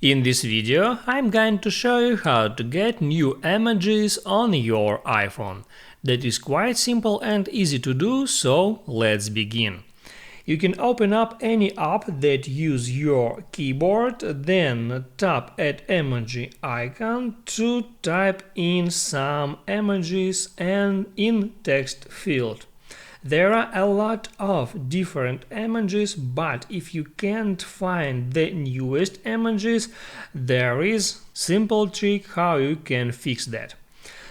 In this video, I'm going to show you how to get new emojis on your iPhone. That is quite simple and easy to do, so let's begin. You can open up any app that use your keyboard, then tap at emoji icon to type in some emojis and in text field. There are a lot of different emojis, but if you can't find the newest emojis, there is simple trick how you can fix that.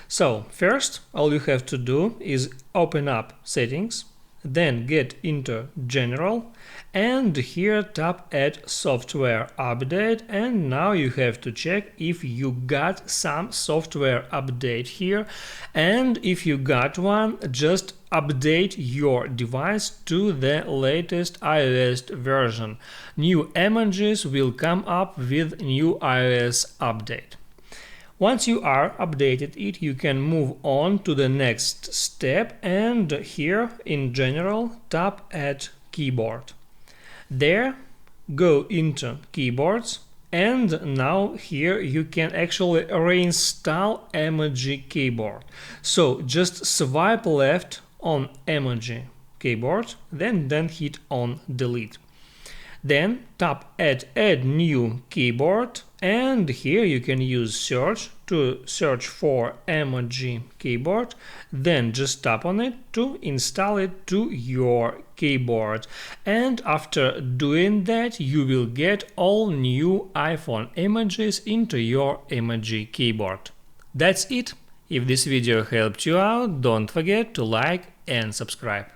So first, all you have to do is open up settings, then get into general, and here tap at software update, and now you have to check if you got some software update here, and if you got one, just update your device to the latest iOS version. New emojis will come up with new iOS update. Once you are updated it, you can move on to the next step, and here in general tap at keyboard. There go into keyboards, and now here you can actually reinstall emoji keyboard. So just swipe left on emoji keyboard, then hit on delete. Then tap at add new keyboard, and here you can use search to search for emoji keyboard, then just tap on it to install it to your keyboard. And after doing that, you will get all new iPhone emojis into your emoji keyboard. That's it. If this video helped you out, don't forget to like and subscribe.